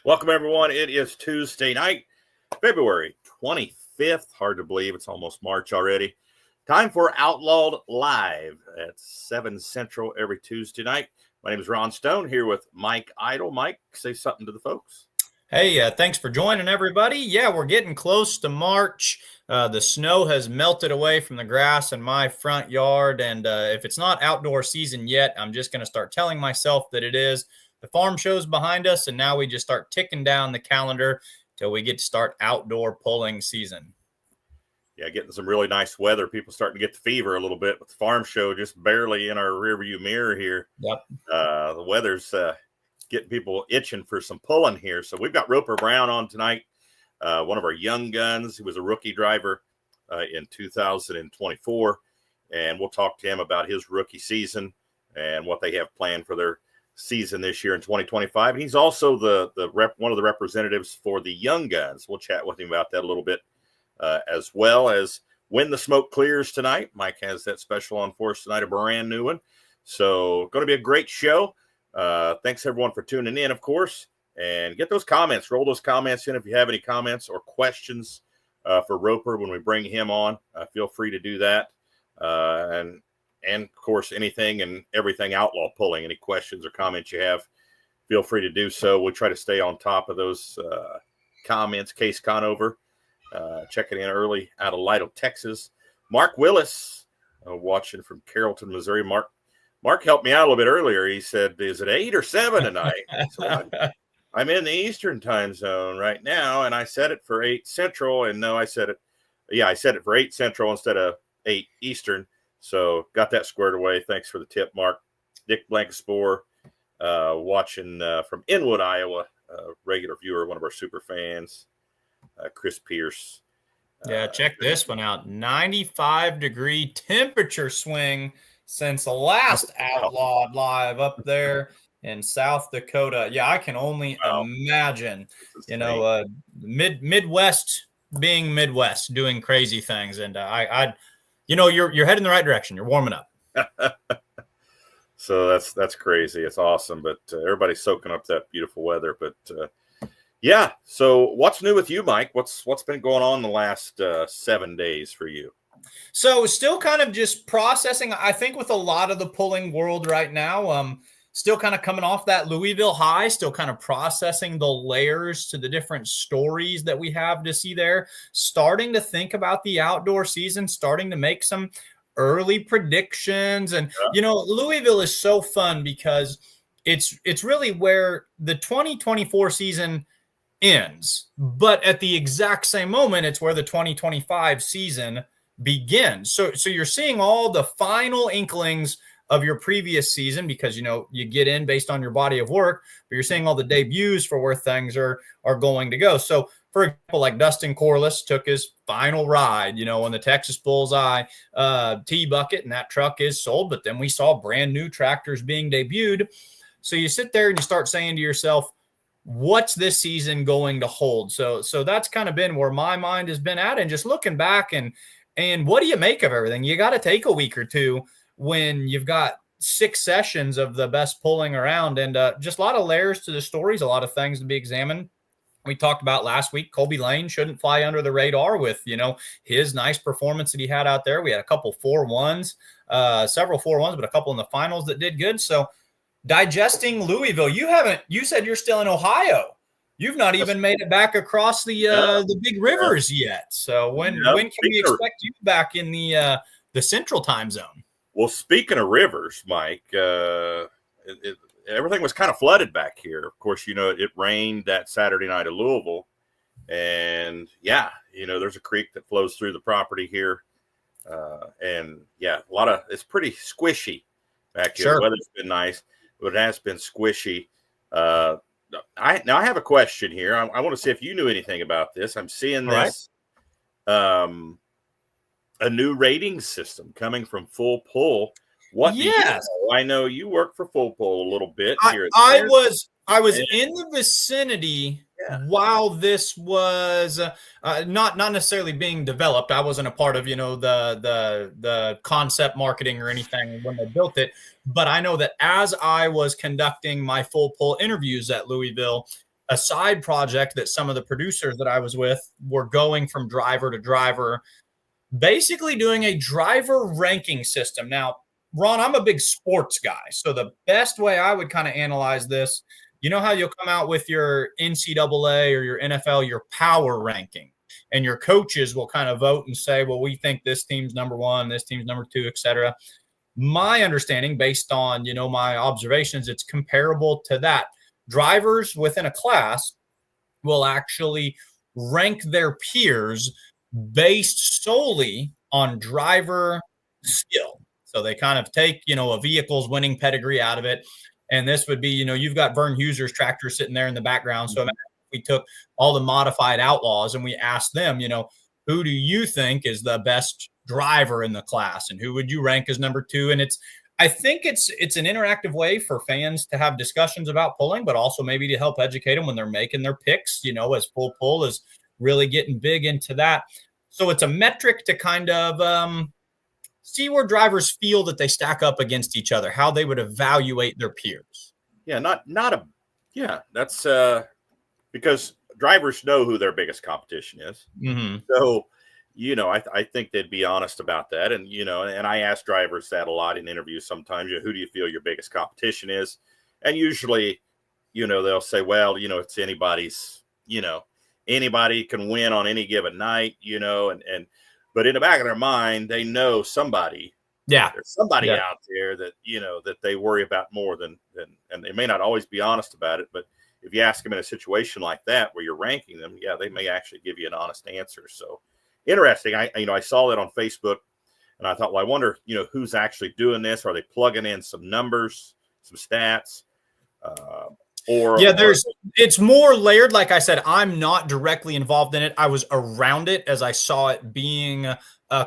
Welcome, everyone. It is Tuesday night, February 25th. Hard to believe it's almost March already. Time for Outlawed Live at 7 Central every Tuesday night. My name is Ron Stone here with Mike Idle. Mike, say something to the folks. Hey, thanks for joining, everybody. Yeah, we're getting close to March. The snow has melted away from the grass in my front yard, and if it's not outdoor season yet, I'm just going to start telling myself that it is. The farm show's behind us, and now we just start ticking down the calendar till we get to start outdoor pulling season. Yeah, getting some really nice weather. People starting to get the fever a little bit with the farm show just barely in our rearview mirror here. Yep. The weather's getting people itching for some pulling here. So we've got Roper Brown on tonight, one of our young guns. He was a rookie driver in 2024, and we'll talk to him about his rookie season and what they have planned for their season this year in 2025. And he's also one of the representatives for the Young Guns. We'll chat with him about that a little bit, as well as when the smoke clears tonight. Mike has that special on for us tonight, a brand new one. So going to be a great show. Thanks everyone for tuning in, of course, and get those comments, roll those comments in. If you have any comments or questions for Roper when we bring him on, feel free to do that. And of course, anything and everything Outlaw Pulling, any questions or comments you have, feel free to do so. We'll try to stay on top of those comments. Case Conover, checking in early out of Lido, Texas. Mark Willis, watching from Carrollton, Missouri. Mark helped me out a little bit earlier. He said, is it 8 or 7 tonight? So I'm in the Eastern time zone right now, and I set it for 8 Central. And no, I set it for 8 Central instead of 8 Eastern. So got that squared away. Thanks for the tip, Mark. Dick Blankenspore, watching from Inwood, Iowa, regular viewer, one of our super fans. Chris Pierce. Yeah, check this one out. 95-degree temperature swing since the last Outlawed Live up there in South Dakota. Yeah, I can only imagine, Midwest being Midwest, doing crazy things. And you're heading in the right direction. You're warming up. So that's crazy. It's awesome. But everybody's soaking up that beautiful weather. But yeah. So what's new with you, Mike? What's been going on the last 7 days for you? So still kind of just processing, I think, with a lot of the pulling world right now. Still kind of coming off that Louisville high, still kind of processing the layers to the different stories that we have to see there. Starting to think about the outdoor season, starting to make some early predictions. And, Louisville is so fun because it's really where the 2024 season ends. But at the exact same moment, it's where the 2025 season begins. So you're seeing all the final inklings of your previous season because, you get in based on your body of work, but you're seeing all the debuts for where things are going to go. So, for example, like Dustin Corliss took his final ride, on the Texas Bullseye T-Bucket, and that truck is sold. But then we saw brand new tractors being debuted. So you sit there and you start saying to yourself, what's this season going to hold? So that's kind of been where my mind has been at, and just looking back and what do you make of everything? You got to take a week or two when you've got 6 sessions of the best pulling around, and just a lot of layers to the stories, a lot of things to be examined. We talked about last week, Colby Lane shouldn't fly under the radar with, his nice performance that he had out there. We had a couple 4-1s, several 4-1s, but a couple in the finals that did good. So digesting Louisville, you said you're still in Ohio. You've not even made it back across the big rivers yet. So when can we expect you back in the central time zone? Well, speaking of rivers, Mike, everything was kind of flooded back here. Of course, it rained that Saturday night at Louisville. And, there's a creek that flows through the property here. It's pretty squishy back here. Sure. The weather's been nice, but it has been squishy. I have a question here. I want to see if you knew anything about this. I'm seeing this. A new rating system coming from Full Pull. What? Yes, I know you work for Full Pull a little bit here. I was in the vicinity while this was not necessarily being developed. I wasn't a part of the concept marketing or anything when they built it. But I know that as I was conducting my Full Pull interviews at Louisville, a side project that some of the producers that I was with were going from driver to driver, basically doing a driver ranking system. Now, Ron, I'm a big sports guy. So the best way I would kind of analyze this, you know how you'll come out with your NCAA or your NFL, your power ranking, and your coaches will kind of vote and say, well, we think this team's number one, this team's number two, et cetera. My understanding, based on, my observations, it's comparable to that. Drivers within a class will actually rank their peers based solely on driver skill. So they kind of take, a vehicle's winning pedigree out of it. And this would be, you've got Vern Huser's tractor sitting there in the background. So imagine if we took all the modified Outlaws and we asked them, who do you think is the best driver in the class? And who would you rank as number two? And I think it's an interactive way for fans to have discussions about pulling, but also maybe to help educate them when they're making their picks, as Full Pull is really getting big into that. So it's a metric to kind of see where drivers feel that they stack up against each other, how they would evaluate their peers. Yeah, that's because drivers know who their biggest competition is. Mm-hmm. So, I think they'd be honest about that. And, and I ask drivers that a lot in interviews sometimes, who do you feel your biggest competition is? And usually, they'll say, well, it's anybody's, anybody can win on any given night, but in the back of their mind, they know somebody. Yeah. There's somebody out there that, that they worry about more than, and they may not always be honest about it, but if you ask them in a situation like that where you're ranking them, they may actually give you an honest answer. So interesting. I saw that on Facebook and I thought, well, I wonder, who's actually doing this? Are they plugging in some numbers, some stats? It's more layered. Like I said, I'm not directly involved in it. I was around it as I saw it being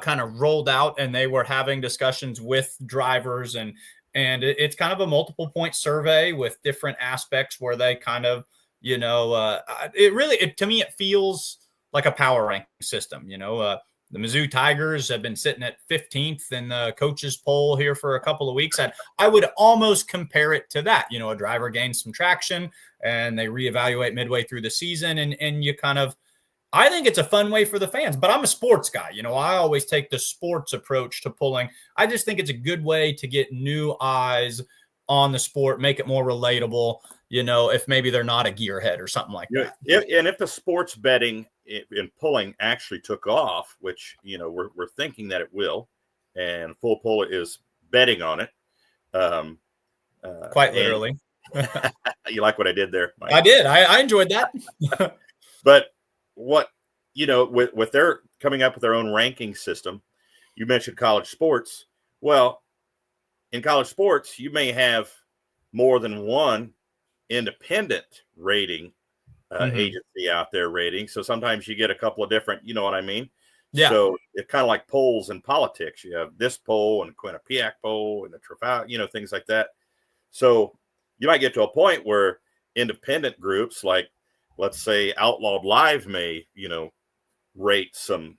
kind of rolled out, and they were having discussions with drivers, and it's kind of a multiple point survey with different aspects where they kind of, to me, it feels like a power ranking system. The Mizzou Tigers have been sitting at 15th in the coaches poll here for a couple of weeks. And I would almost compare it to that. A driver gains some traction and they reevaluate midway through the season. And you kind of, I think it's a fun way for the fans, but I'm a sports guy. I always take the sports approach to pulling. I just think it's a good way to get new eyes on the sport, make it more relatable, if maybe they're not a gearhead or something like that. And if the sports betting in pulling actually took off, which, we're thinking that it will, and Full Pull is betting on it. Quite literally. You like what I did there, Mike? I did. I enjoyed that. But what, with their coming up with their own ranking system, you mentioned college sports. Well, in college sports, you may have more than one independent rating agency out there rating. So sometimes you get a couple of different, you know what I mean? Yeah. So it's kind of like polls in politics. You have this poll and Quinnipiac poll and the Trafalgar, things like that. So you might get to a point where independent groups like, let's say, Outlawed Live may, rate some,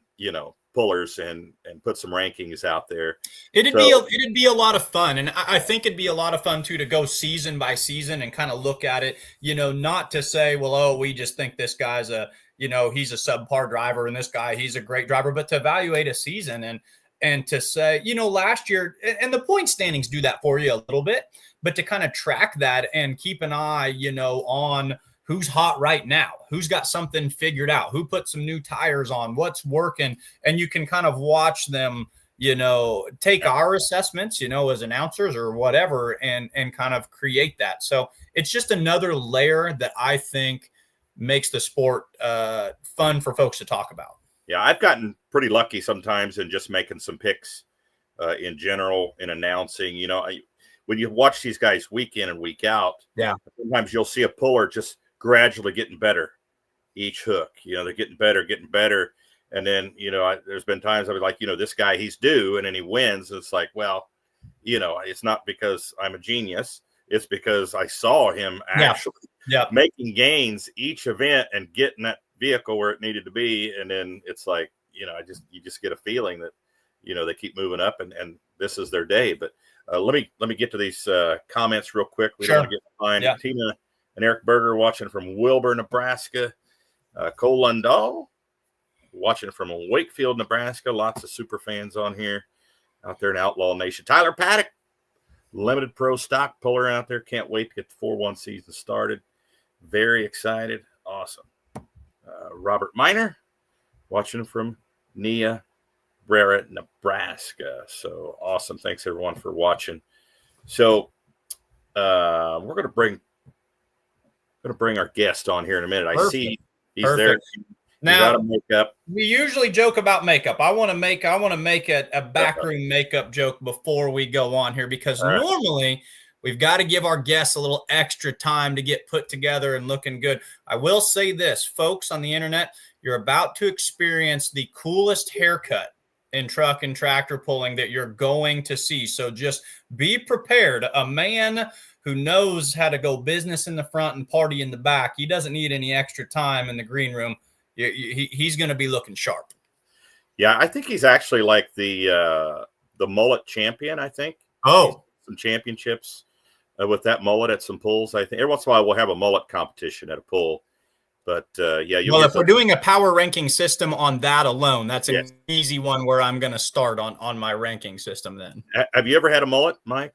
pullers and put some rankings out there. It'd be a lot of fun. And I think it'd be a lot of fun too, to go season by season and kind of look at it, not to say, well, oh, we just think this guy's he's a subpar driver and this guy, he's a great driver, but to evaluate a season and to say, last year, and the point standings do that for you a little bit, but to kind of track that and keep an eye, on who's hot right now, who's got something figured out, who put some new tires on, what's working. And you can kind of watch them, take our assessments, as announcers or whatever, and kind of create that. So it's just another layer that I think makes the sport fun for folks to talk about. Yeah, I've gotten pretty lucky sometimes in just making some picks in general in announcing. When you watch these guys week in and week out, sometimes you'll see a puller just gradually getting better each hook. They're getting better. And then, there's been times I was like, this guy, he's due, and then he wins. And it's like, well, it's not because I'm a genius. It's because I saw him actually making gains each event and getting that vehicle where it needed to be. And then it's like, you just get a feeling that, they keep moving up and this is their day. But let me get to these comments real quick. We don't want to get behind. Yeah. Tina and Eric Berger watching from Wilbur, Nebraska. Cole Lundahl watching from Wakefield, Nebraska. Lots of super fans on here out there in Outlaw Nation. Tyler Paddock, limited pro stock puller out there. Can't wait to get the 4-1 season started. Very excited. Awesome. Robert Miner watching from Nia Brera, Nebraska. So awesome. Thanks everyone for watching. So we're going to bring our guest on here in a minute. I see he's there. Now, makeup. We usually joke about makeup. I want to make a backroom makeup joke before we go on here, because normally we've got to give our guests a little extra time to get put together and looking good. I will say this, folks on the internet, you're about to experience the coolest haircut in truck and tractor pulling that you're going to see. So just be prepared. A man who knows how to go business in the front and party in the back, he doesn't need any extra time in the green room. He's going to be looking sharp. Yeah, I think he's actually like the mullet champion, I think. Oh. Some championships with that mullet at some pulls, I think. Every once in a while we'll have a mullet competition at a pull. But, yeah. Well, if we're doing a power ranking system on that alone, that's an easy one where I'm going to start on my ranking system then. Have you ever had a mullet, Mike?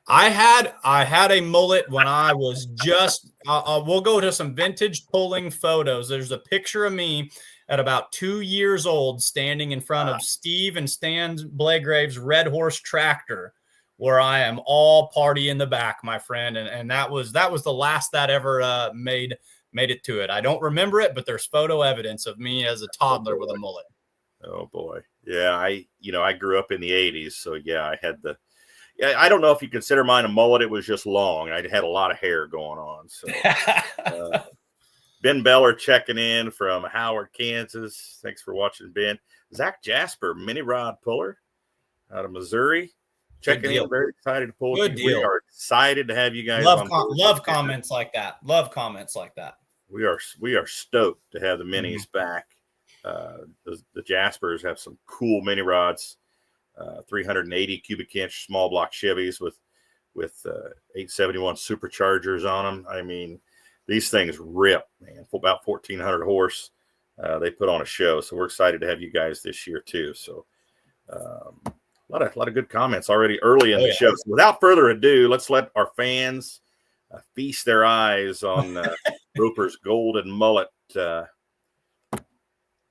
I had a mullet when I was just we'll go to some vintage pulling photos. There's a picture of me at about 2 years old standing in front of Steve and Stan Blagrave's Red Horse tractor, where I am all party in the back, my friend. And that was the last that ever made it to it. I don't remember it, but there's photo evidence of me as a toddler with a mullet. Oh boy. Yeah, I grew up in the 80s, so yeah, I had I don't know if you consider mine a mullet. It was just long. I had a lot of hair going on. So Ben Beller checking in from Howard, Kansas. Thanks for watching, Ben. Zach Jasper, mini rod puller out of Missouri, checking in. Very excited to pull. Good deal. We are excited to have you guys. Love comments like that. Love comments like that. We are stoked to have the minis back. The Jaspers have some cool mini rods. 380 cubic inch small block Chevys with 871 superchargers on them. I mean, these things rip, man. About 1,400 horse. They put on a show, so we're excited to have you guys this year too. So a lot of good comments already early in the show. So without further ado, let's let our fans feast their eyes on Roper's golden mullet.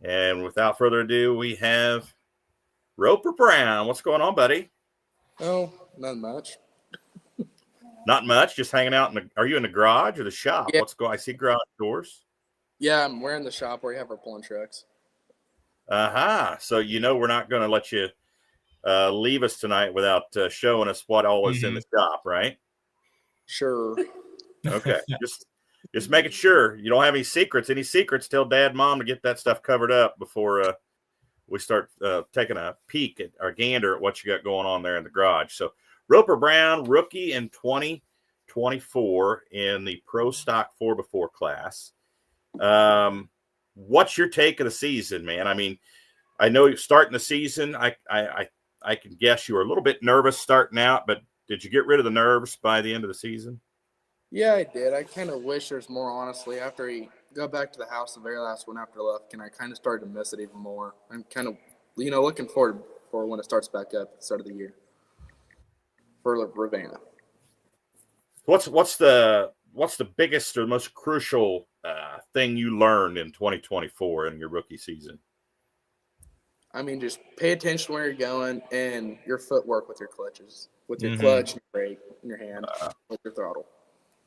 And without further ado, we have Roper Brown. What's going on, buddy? Oh, not much. Not much. Just hanging out are you in the garage or the shop? Yeah. I see garage doors. Yeah, we're in the shop where we have our pulling trucks. So we're not going to let you leave us tonight without showing us what all is in the shop, right? Sure. Okay. just making sure you don't have any secrets. Any secrets, tell Dad, Mom to get that stuff covered up before we start taking a peek at our gander at what you got going on there in the garage. So Roper Brown, rookie in 2024 in the pro stock 4x4 class. What's your take of the season, man? I mean, I know you're starting the season. I can guess you were a little bit nervous starting out, but did you get rid of the nerves by the end of the season? Yeah, I did. I kind of wish there's more, honestly. After he got back to the house, the very last one after I left, and I kind of started to miss it even more. I'm kind of, looking forward for when it starts back up at the start of the year for Ravenna. What's the biggest or most crucial thing you learned in 2024 in your rookie season? I mean, just pay attention where you're going and your footwork with your clutches, with your clutch and your brake in your hand, with your throttle.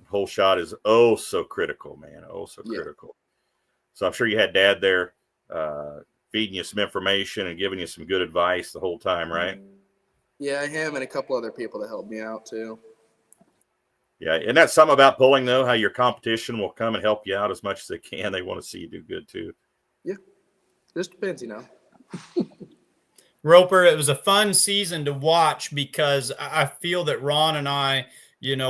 Whole shot is so critical, man. Critical. So I'm sure you had Dad there feeding you some information and giving you some good advice the whole time, right? Yeah, him and a couple other people that helped me out too. Yeah, and that's something about pulling, though, how your competition will come and help you out as much as they can. They want to see you do good too. Yeah, just depends, Roper, it was a fun season to watch because I feel that Ron and I,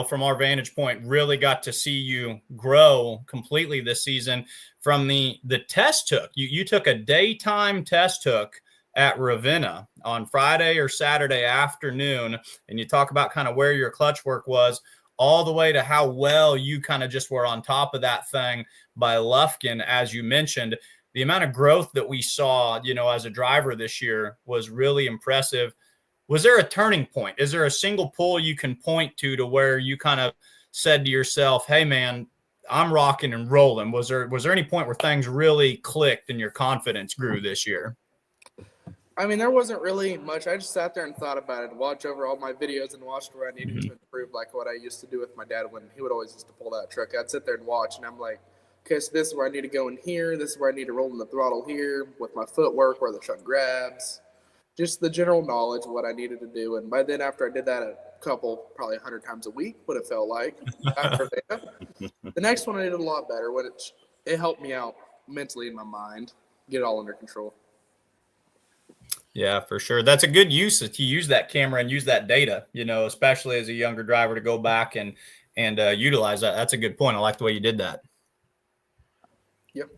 from our vantage point, really got to see you grow completely this season from the test hook. You took a daytime test hook at Ravenna on Friday or Saturday afternoon, and you talk about kind of where your clutch work was. all the way to how well you kind of just were on top of that thing by Lufkin, as you mentioned. The amount of growth that we saw, as a driver this year was really impressive. Was there a turning point? Is there a single pull you can point to where you kind of said to yourself, hey, man, I'm rocking and rolling? Was there any point where things really clicked and your confidence grew this year? I mean, there wasn't really much. I just sat there and thought about it, watched over all my videos and watched where I needed to improve, like what I used to do with my dad when he would always used to pull that truck. I'd sit there and watch, and I'm like, okay, so this is where I need to go in here. This is where I need to roll in the throttle here with my footwork, where the truck grabs. Just the general knowledge of what I needed to do. And by then, after I did that a couple, probably 100 times a week, what it felt like, after that, the next one I did a lot better. When it helped me out mentally in my mind, get it all under control. Yeah, for sure. That's a good use to use that camera and use that data, especially as a younger driver, to go back and utilize that. That's a good point. I like the way you did that. Yep.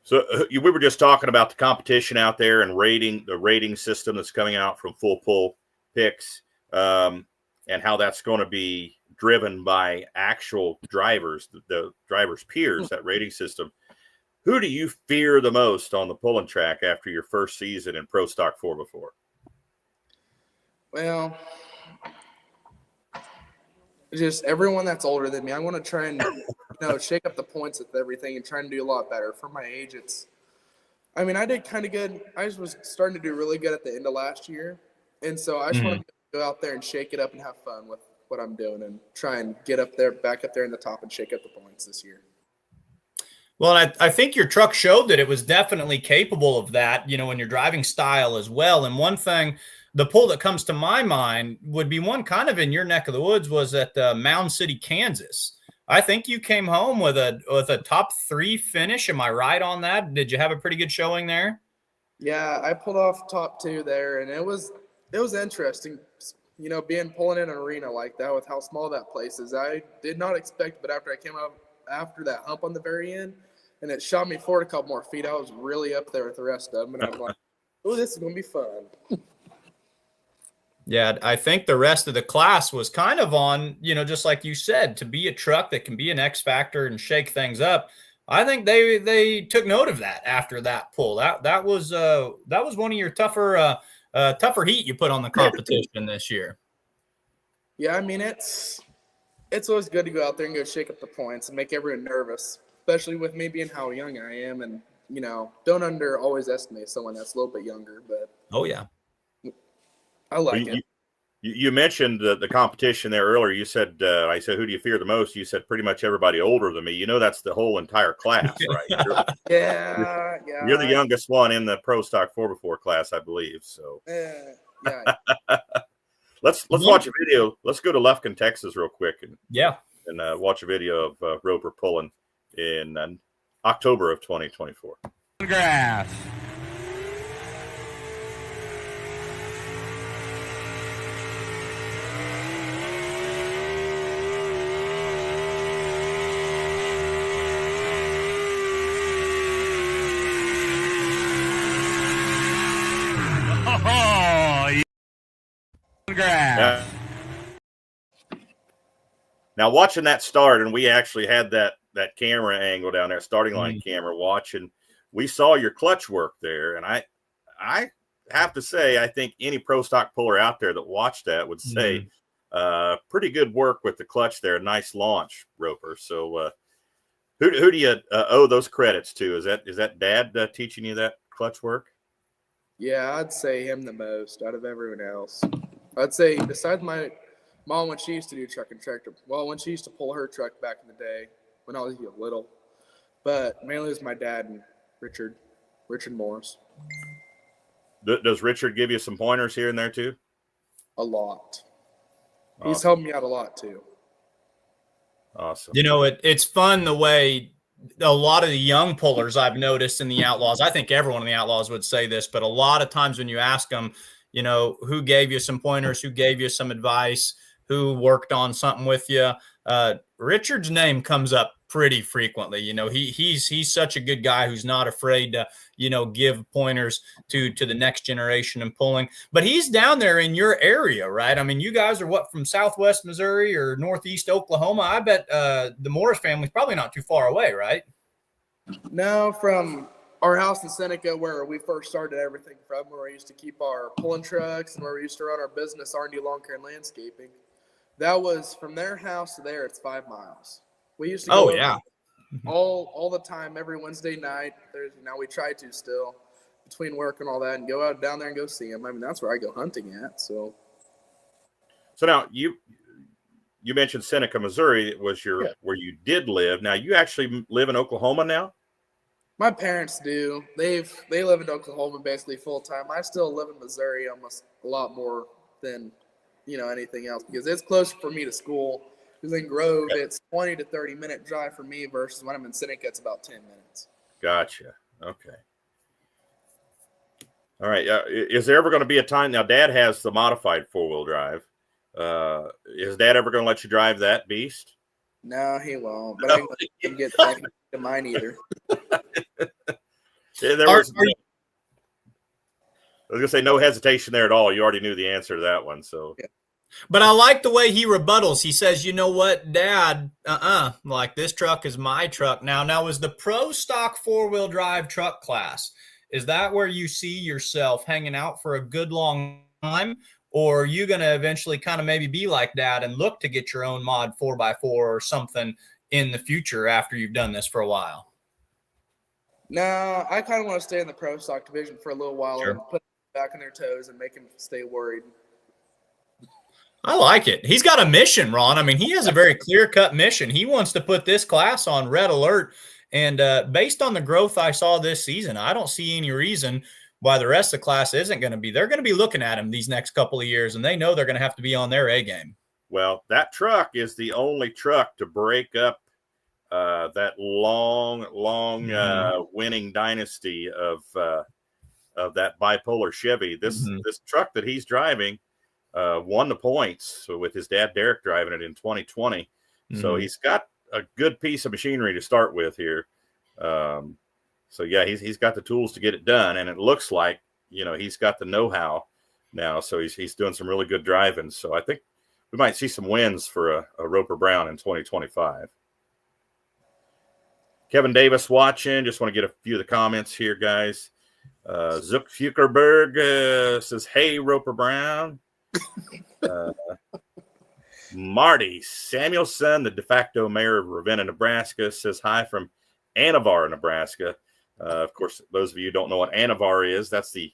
So we were just talking about the competition out there and the rating system that's coming out from Full Pull Picks, and how that's going to be driven by actual drivers, the drivers' peers, that rating system. Who do you fear the most on the pulling track after your first season in Pro Stock 4x4? Well, just everyone that's older than me. I want to try and shake up the points with everything and try and do a lot better. For my age, I did kind of good. I just was starting to do really good at the end of last year. And so I just want to go out there and shake it up and have fun with what I'm doing and try and get back up there in the top and shake up the points this year. Well, I think your truck showed that it was definitely capable of that, in your driving style as well. And one thing, the pull that comes to my mind would be one kind of in your neck of the woods, was at Mound City, Kansas. I think you came home with a top 3 finish. Am I right on that? Did you have a pretty good showing there? Yeah, I pulled off top 2 there, and it was interesting, pulling in an arena like that with how small that place is. I did not expect, but after I came up after that hump on the very end, and it shot me forward a couple more feet, I was really up there with the rest of them, and I'm like, oh, this is going to be fun. Yeah, I think the rest of the class was kind of on, just like you said, to be a truck that can be an X factor and shake things up. I think they took note of that after that pull. That was one of your tougher heat you put on the competition this year. Yeah, it's always good to go out there and go shake up the points and make everyone nervous, especially with me being how young I am, and don't always estimate someone that's a little bit younger. But oh yeah, I like it. You mentioned the competition there earlier. You said, I said, who do you fear the most? You said pretty much everybody older than me. That's the whole entire class, right? Yeah. You're the youngest one in the Pro Stock 4x4 class, I believe. So yeah. let's watch a video. Let's go to Lufkin, Texas, real quick, and watch a video of Roper pulling in October of 2024. Grass. Grass. Now watching that start, and we actually had that camera angle down there, starting line camera watching. We saw your clutch work there, and I have to say, I think any pro stock puller out there that watched that would say pretty good work with the clutch there. Nice launch, Roper. So who do you owe those credits to? Is that Dad teaching you that clutch work? Yeah, I'd say him the most out of everyone else. I'd say besides my mom, when she used to do truck and tractor, when she used to pull her truck back in the day when I was little, but mainly it was my dad and Richard Morris. Does Richard give you some pointers here and there too? A lot. Awesome. He's helped me out a lot too. Awesome. It's fun the way a lot of the young pullers I've noticed in the Outlaws, I think everyone in the Outlaws would say this, but a lot of times when you ask them, who gave you some pointers, who gave you some advice, who worked on something with you, Richard's name comes up pretty frequently. You know, he's such a good guy who's not afraid to, you know, give pointers to the next generation in pulling. But he's down there in your area, right? I mean, you guys are what, from Southwest Missouri or Northeast Oklahoma? I bet the Morris family's probably not too far away, right? No, from our house in Seneca, where we first started everything from, where we used to keep our pulling trucks and where we used to run our business, R&D Lawn Care and Landscaping. That was from their house to there. It's 5 miles. We used to go all the time, every Wednesday night. Now we try to still, between work and all that, and go out down there and go see them. I mean, that's where I go hunting at. So now you mentioned Seneca, Missouri was where you did live. Now you actually live in Oklahoma now? My parents do. They live in Oklahoma basically full time. I still live in Missouri almost a lot more than, you know, anything else, because it's closer for me to school. Because in Grove, it's 20 to 30-minute drive for me versus when I'm in Seneca, it's about 10 minutes. Gotcha. Okay. All right. Is there ever going to be a time now? Dad has the modified 4-wheel drive. Is Dad ever going to let you drive that beast? No, he won't. But I can get back into mine either. I was going to say no hesitation there at all. You already knew the answer to that one. So, yeah. But I like the way he rebuttals. He says, you know what, Dad, like this truck is my truck. Now is the pro stock 4-wheel drive truck class, is that where you see yourself hanging out for a good long time? Or are you going to eventually kind of maybe be like Dad and look to get your own mod 4x4 or something in the future after you've done this for a while? No, I kind of want to stay in the pro stock division for a little while Sure. and put them back on their toes and make them stay worried. I like it. He's got a mission, Ron. I mean, he has a very clear-cut mission. He wants to put this class on red alert. And based on the growth I saw this season, I don't see any reason why the rest of the class isn't going to be. They're going to be looking at him these next couple of years, and they know they're going to have to be on their A game. Well, that truck is the only truck to break up that long winning dynasty of that bipolar Chevy. This truck that he's driving won the points with his dad Derek driving it in 2020. So he's got a good piece of machinery to start with here. So yeah, he's got the tools to get it done, and it looks like, you know, he's got the know-how now. So he's doing some really good driving. So I think we might see some wins for a Roper Brown in 2025. Kevin Davis watching. Just want to get a few of the comments here, guys. Zook Fukerberg says, "Hey, Roper Brown." Marty Samuelson, the de facto mayor of Ravenna, Nebraska, says hi from Anavar, Nebraska. Of course, those of you who don't know what Anavar is, that's the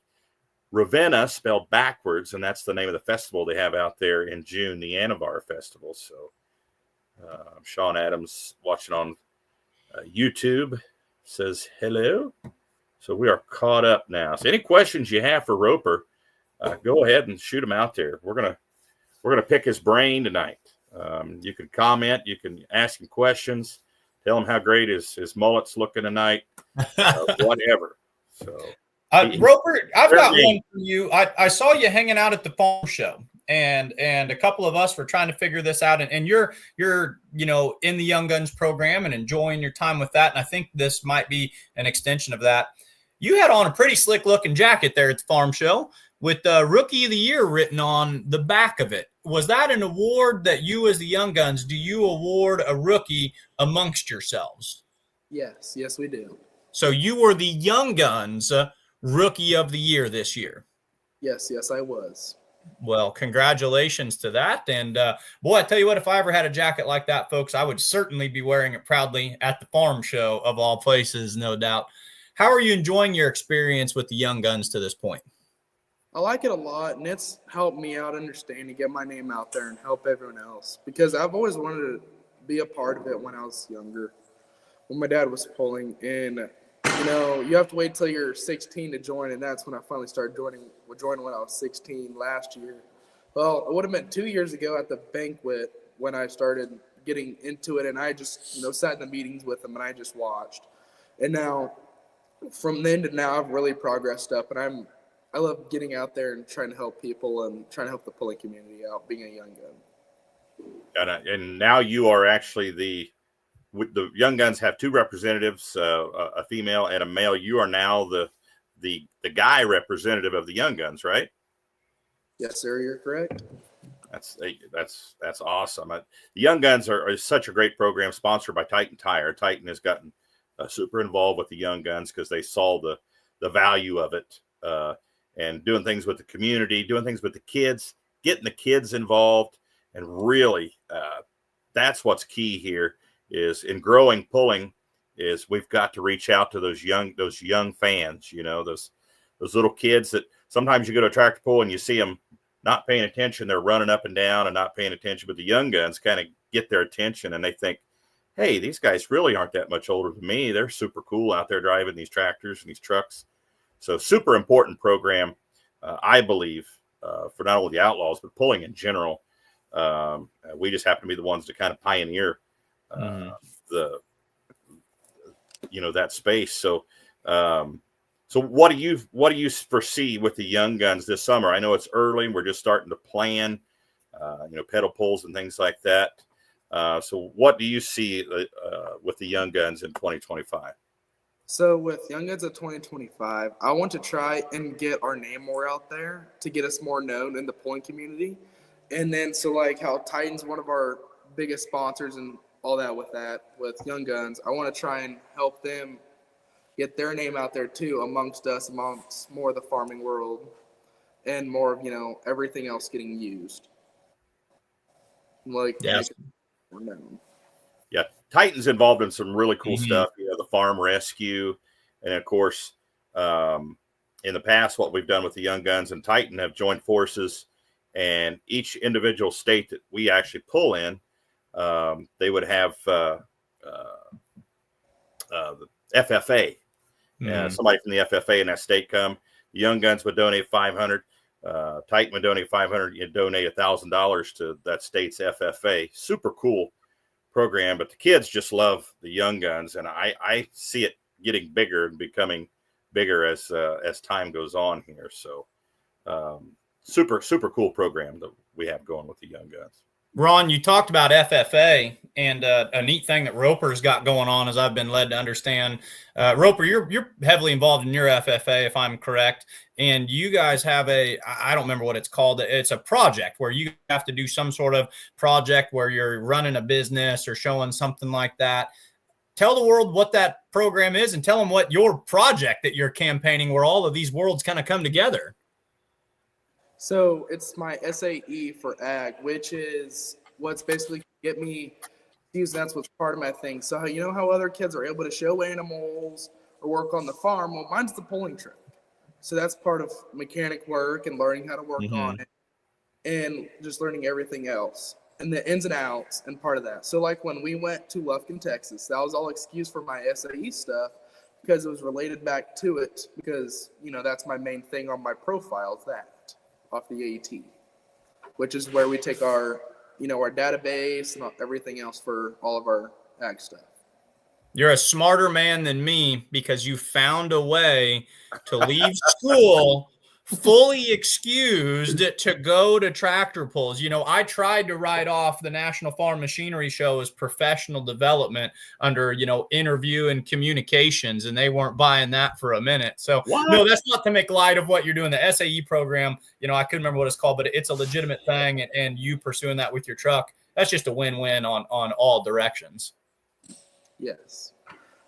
Ravenna spelled backwards, and that's the name of the festival they have out there in June, the Anavar Festival. So Sean Adams watching on YouTube says hello. So we are caught up now. So any questions you have for Roper, go ahead and shoot them out there. We're gonna pick his brain tonight. You can comment, you can ask him questions, tell him how great his mullet's looking tonight, whatever. So Roper, I've got one for you. I saw you hanging out at the farm show, and a couple of us were trying to figure this out. And you're you know, in the Young Guns program and enjoying your time with that. And I think this might be an extension of that. You had on a pretty slick looking jacket there at the farm show with Rookie of the Year written on the back of it. Was that an award that you, as the Young Guns, do you award a rookie amongst yourselves? Yes, we do. So you were the Young Guns Rookie of the Year this year. Yes, I was. Well, congratulations to that. And boy, I tell you what, if I ever had a jacket like that, folks, I would certainly be wearing it proudly at the farm show of all places, no doubt. How are you enjoying your experience with the Young Guns to this point? I like it a lot, and it's helped me out understand to get my name out there and help everyone else, because I've always wanted to be a part of it when I was younger, when my dad was pulling. And, you know, you have to wait till you're 16 to join, and that's when I finally started joining when I was 16 last year. Well, it would have been 2 years ago at the banquet when I started getting into it, and I just, you know, sat in the meetings with them, and I just watched. And now, from then to now, I've really progressed up, and I love getting out there and trying to help people and trying to help the pulling community out, being a young gun. And now you are actually with the Young Guns have 2 representatives, a female and a male. You are now the guy representative of the Young Guns, right? Yes, sir. You're correct. That's awesome. The Young Guns are such a great program, sponsored by Titan Tire. Titan has gotten super involved with the Young Guns because they saw the value of it, and doing things with the community, doing things with the kids, getting the kids involved, and really that's what's key here is in growing pulling is we've got to reach out to those young fans, those little kids that sometimes you go to a tractor pull and you see them not paying attention. They're running up and down and not paying attention, but the Young Guns kind of get their attention and they think, hey, these guys really aren't that much older than me. They're super cool out there driving these tractors and these trucks. So super important program, I believe, for not only the Outlaws, but pulling in general. We just happen to be the ones to kind of pioneer that space. So what do you foresee with the Young Guns this summer? I know it's early and we're just starting to plan, pedal pulls and things like that. So what do you see with the Young Guns in 2025? So with Young Guns of 2025, I want to try and get our name more out there to get us more known in the pulling community. And then so like how Titan's one of our biggest sponsors and all that with Young Guns, I want to try and help them get their name out there too amongst more of the farming world and more of, everything else getting used. Yes. Yeah. Titan's involved in some really cool stuff, the farm rescue. And of course, in the past, what we've done with the Young Guns and Titan have joined forces, and each individual state that we actually pull in, they would have the FFA. Somebody from the FFA in that state come. The Young Guns would donate $500. Titan would donate $500. You'd donate $1,000 to that state's FFA. Super cool program, but the kids just love the Young Guns, and I see it getting bigger and becoming bigger as time goes on here. So super cool program that we have going with the Young Guns. Ron, you talked about FFA, and a neat thing that Roper's got going on, as I've been led to understand. Roper, you're heavily involved in your FFA, if I'm correct, and you guys have I don't remember what it's called. It's a project where you have to do some sort of project where you're running a business or showing something like that. Tell the world what that program is and tell them what your project that you're campaigning where all of these worlds kind of come together. So it's my SAE for ag, which is what's basically get me used. That's what's part of my thing. So how other kids are able to show animals or work on the farm. Well, mine's the pulling trip. So that's part of mechanic work and learning how to work on it and just learning everything else and the ins and outs and part of that. So like when we went to Lufkin, Texas, that was all excuse for my SAE stuff because it was related back to it because, that's my main thing on my profile is that. Off the AET, which is where we take our, our database and everything else for all of our ag stuff. You're a smarter man than me because you found a way to leave school fully excused to go to tractor pulls. I tried to write off the National Farm Machinery Show as professional development under, interview and communications, and they weren't buying that for a minute. So no, that's not to make light of what you're doing. The SAE program, I couldn't remember what it's called, but it's a legitimate thing. And you pursuing that with your truck, that's just a win-win on all directions. Yes.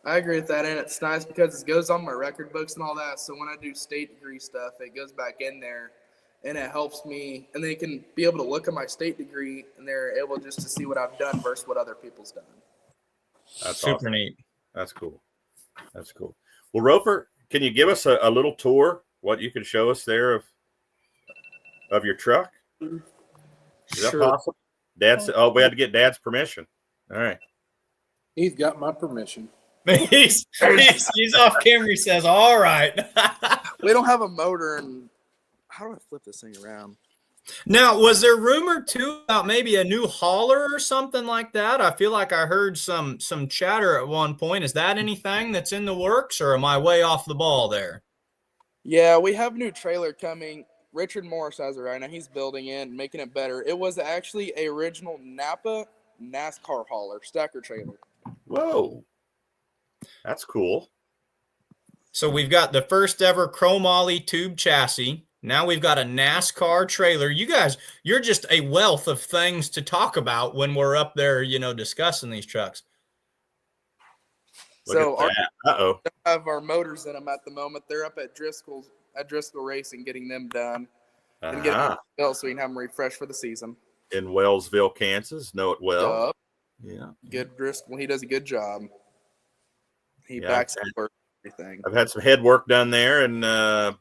I agree with that, and it's nice because it goes on my record books and all that. So when I do state degree stuff, it goes back in there, and it helps me. And they can be able to look at my state degree, and they're able just to see what I've done versus what other people's done. That's super awesome. Neat. That's cool. Well, Roper, can you give us a little tour? What you can show us there of your truck? Is that possible? We had to get Dad's permission. All right. He's got my permission. He's off camera. He says, all right. We don't have a motor, and how do I flip this thing around? Now, was there rumor too about maybe a new hauler or something like that? I feel like I heard some chatter at one point. Is that anything that's in the works, or am I way off the ball there? Yeah, we have a new trailer coming. Richard Morris has it right now. He's building it and making it better. It was actually a original Napa NASCAR hauler, stacker trailer. Whoa. That's cool. So we've got the first ever chromoly tube chassis. Now we've got a NASCAR trailer. You guys, you're just a wealth of things to talk about when we're up there, discussing these trucks. Look at that. Uh-oh. We have our motors in them at the moment. They're up at Driscoll Racing, getting them done. And getting them built so we can have them refreshed for the season. In Wellsville, Kansas. Know it well. Yeah. Good Driscoll. He does a good job. He backs up for everything. I've had some head work done there and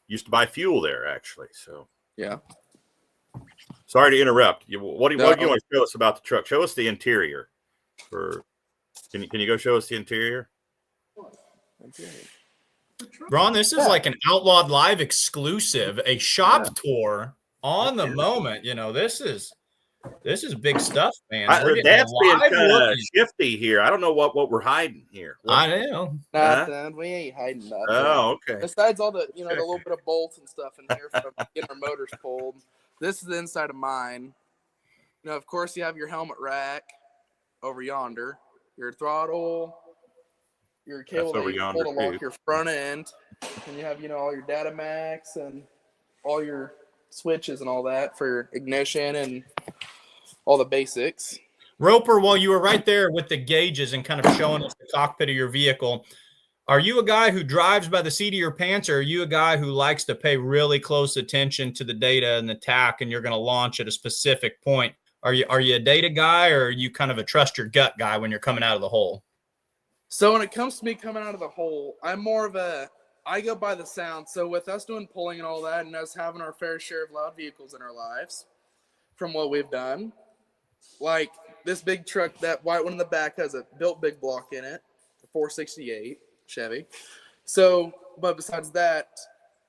used to buy fuel there, actually. So yeah. Sorry to interrupt. What do you want to show us about the truck? Show us the interior. Can you go show us the interior? Ron, this is like an Outlawed Live exclusive, a shop tour on the moment. This is big stuff, man. Dad's being kind of shifty here. I don't know what we're hiding here. I know. Nothing. We ain't hiding nothing. Oh, okay. Besides all the, the little bit of bolts and stuff in here from getting our motors pulled. This is the inside of mine. Of course, you have your helmet rack over yonder, your throttle, your cable that you pull to lock your front end, and you have, all your data max and all your switches and all that for ignition and all the basics. Roper, while you were right there with the gauges and kind of showing us the cockpit of your vehicle, are you a guy who drives by the seat of your pants, or are you a guy who likes to pay really close attention to the data and the tack, and you're going to launch at a specific point? Are you a data guy, or are you kind of a trust your gut guy when you're coming out of the hole? So when it comes to me coming out of the hole, I'm more of I go by the sound. So with us doing pulling and all that, and us having our fair share of loud vehicles in our lives from what we've done, like this big truck, that white one in the back has a built big block in it, a 468 Chevy. So, but besides that,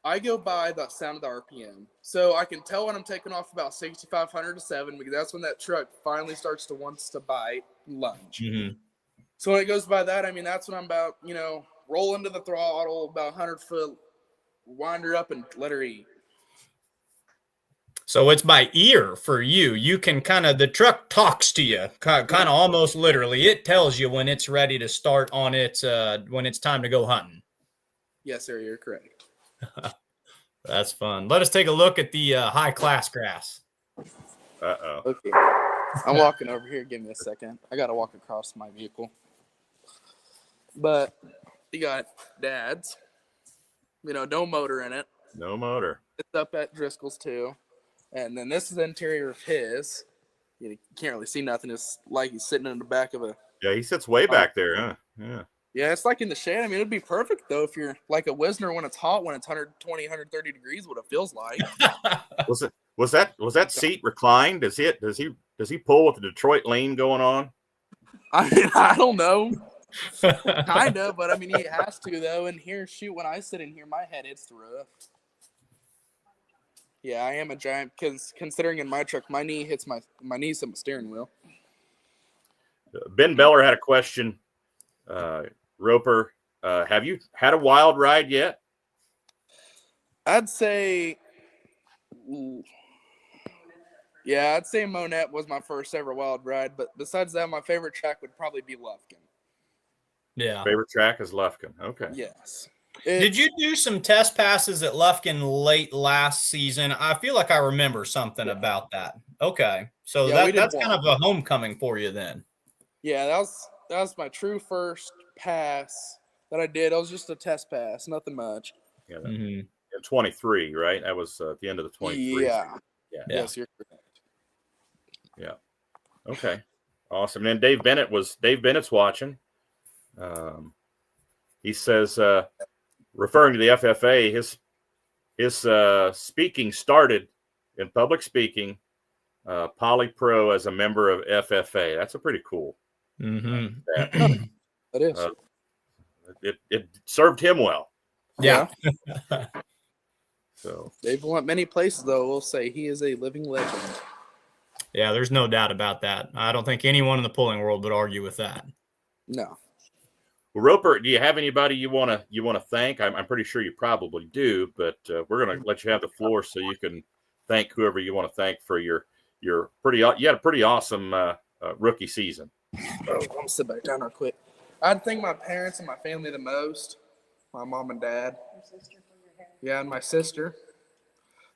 I go by the sound of the RPM. So I can tell when I'm taking off about 6,500 to 7, because that's when that truck finally starts to wants to bite and lunge. Mm-hmm. So when it goes by that, that's when I'm about, roll into the throttle, about 100 foot, wind her up and let her eat. So it's by ear for you. You can the truck talks to you, kind of almost literally. It tells you when it's ready to start on its, when it's time to go hunting. Yes, sir, you're correct. That's fun. Let us take a look at the high class grass. Uh-oh. Okay. I'm walking over here. Give me a second. I got to walk across my vehicle. But you got Dad's. No motor in it. No motor. It's up at Driscoll's too. And then this is the interior of his. You can't really see nothing. It's like he's sitting in the back of a... Yeah, he sits way back there, huh? Yeah. Yeah, it's like in the shade. It'd be perfect, though, if you're like a Wisner when it's hot, when it's 120, 130 degrees, what it feels like. Was that seat reclined? Does he pull with the Detroit lane going on? I don't know. Kind of, but he has to, though. And here, when I sit in here, my head hits the roof. Yeah, I am a giant, because considering in my truck, my knees hit my steering wheel. Ben Beller had a question. Roper, have you had a wild ride yet? I'd say Monette was my first ever wild ride. But besides that, my favorite track would probably be Lufkin. Yeah. Favorite track is Lufkin. Okay. Yes. Did you do some test passes at Lufkin late last season? I feel like I remember something about that. Okay. So that's kind of a homecoming for you then. Yeah, that was my true first pass that I did. It was just a test pass, nothing much. Yeah. In 23, right? That was at the end of the 23. Yeah. Yes, you're correct. Yeah. Okay. Awesome. And then Dave Bennett's watching. He says, referring to the FFA, his speaking started in public speaking, poly-pro as a member of FFA. That's a pretty cool. Mm-hmm. It is. It served him well. Yeah. So They've went many places, though. We'll say he is a living legend. Yeah, there's no doubt about that. I don't think anyone in the pulling world would argue with that. No. Well, Roper, do you have anybody you want to thank? I'm pretty sure you probably do, but we're going to let you have the floor so you can thank whoever you want to thank for you had a pretty awesome rookie season. Oh, I'm gonna sit back down real quick. I'd thank my parents and my family the most. My mom and dad. Your sister for your hair. Yeah, and my sister.